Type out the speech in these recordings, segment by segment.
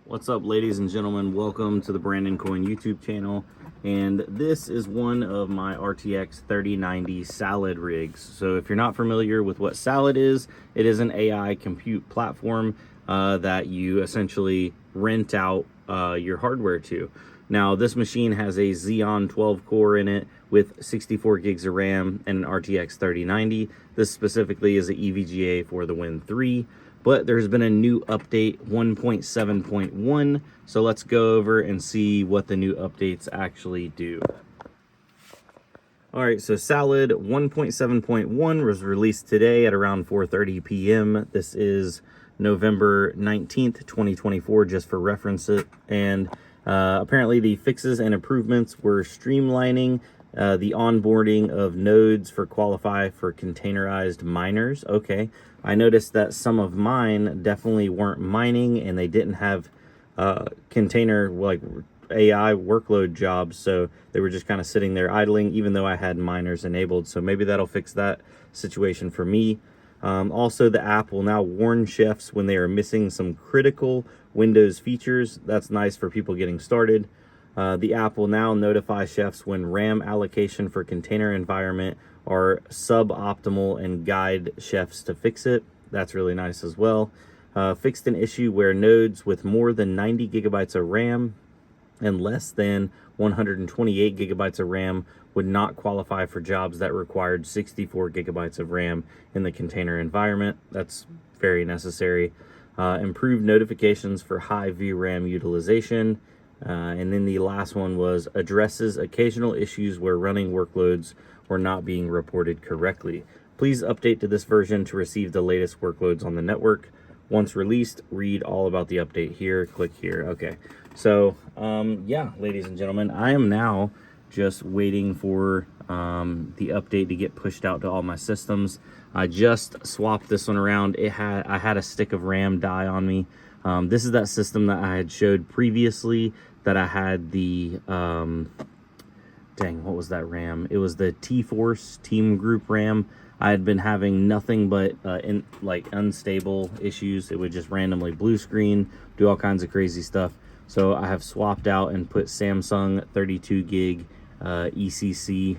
What's up, ladies and gentlemen? Welcome to the Brandon Coin YouTube channel, and this is one of my RTX 3090 Salad rigs. So if you're not familiar with what Salad is, it is an AI compute platform that you essentially rent out your hardware to. Now, this machine has a Xeon 12 core in it with 64 gigs of RAM and an RTX 3090. This specifically is an EVGA for the Win 3. But there's been a new update, 1.7.1. So let's go over and see what the new updates actually do. All right, so Salad 1.7.1 was released today at around 4:30 p.m. This is November 19th, 2024, just for reference. And apparently the fixes and improvements were streamlining the onboarding of nodes for qualify for containerized miners. Okay, I noticed that some of mine definitely weren't mining and they didn't have container like AI workload jobs, so they were just kind of sitting there idling even though I had miners enabled. So maybe that'll fix that situation for me. Also, the app will now warn chefs when they are missing some critical Windows features. That's nice for people getting started. The app will now notify chefs when RAM allocation for container environment are suboptimal and guide chefs to fix it. That's really nice as well. Fixed an issue where nodes with more than 90 gigabytes of RAM and less than 128 gigabytes of RAM would not qualify for jobs that required 64 gigabytes of RAM in the container environment. That's very necessary. Improved notifications for high VRAM utilization. And then the last one was addresses occasional issues where running workloads were not being reported correctly. Please update to this version to receive the latest workloads on the network. Once released, read all about the update here. Click here. Okay, so yeah, ladies and gentlemen, I am now just waiting for the update to get pushed out to all my systems. I just swapped this one around. I had a stick of RAM die on me. This is that system that I had showed previously that I had the, dang, what was that RAM? It was the T-Force Team Group RAM. I had been having nothing but unstable issues. It would just randomly blue screen, do all kinds of crazy stuff. So I have swapped out and put Samsung 32 gig ECC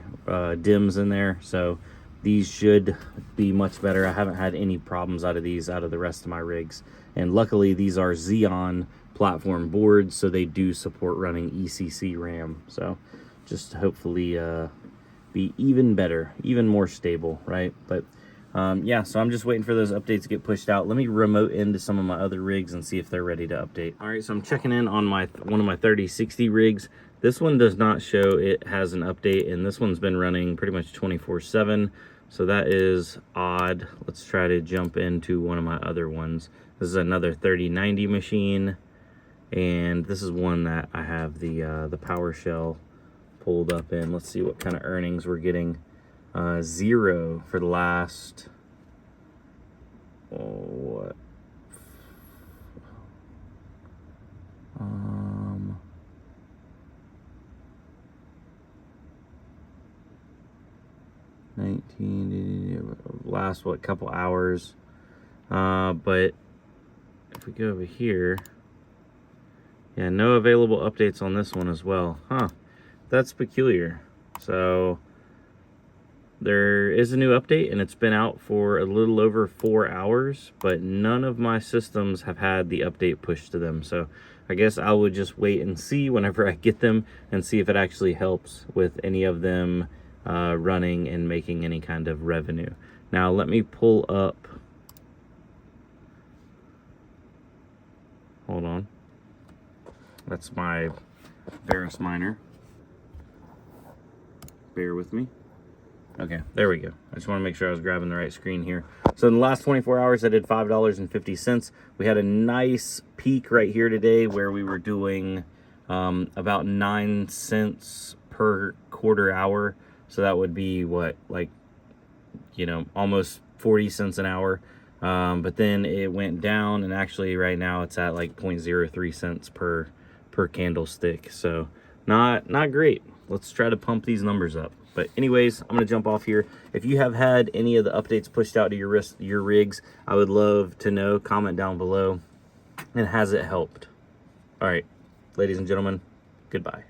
DIMMs in there. So these should be much better. I haven't had any problems out of these out of the rest of my rigs. And luckily these are Xeon platform boards, so they do support running ECC RAM. So just hopefully be even better, even more stable, right? But yeah, so I'm just waiting for those updates to get pushed out. Let me remote into some of my other rigs and see if they're ready to update. All right, so I'm checking in on one of my 3060 rigs. This one does not show it has an update, and this one's been running pretty much 24/7. So that is odd. Let's try to jump into one of my other ones. This is another 3090 machine, and this is one that I have the PowerShell pulled up in. Let's see what kind of earnings we're getting. 0 for the last, 19, last couple hours. But if we go over here, yeah, no available updates on this one as well. Huh, that's peculiar. So there is a new update, and it's been out for a little over 4 hours, but none of my systems have had the update pushed to them. So I guess I would just wait and see whenever I get them and see if it actually helps with any of them running and making any kind of revenue. Now let me pull up, hold on, that's my Varus miner. Bear with me. Okay, there we go. I just want to make sure I was grabbing the right screen here. So in the last 24 hours, I did $5.50. We had a nice peak right here today where we were doing about 9 cents per quarter hour. So that would be what, like, you know, almost 40 cents an hour. But then it went down, and actually right now it's at like 0.03 cents per candlestick. So not great. Let's try to pump these numbers up. But anyways, I'm going to jump off here. If you have had any of the updates pushed out to your rigs, I would love to know. Comment down below. And has it helped? All right, ladies and gentlemen, goodbye.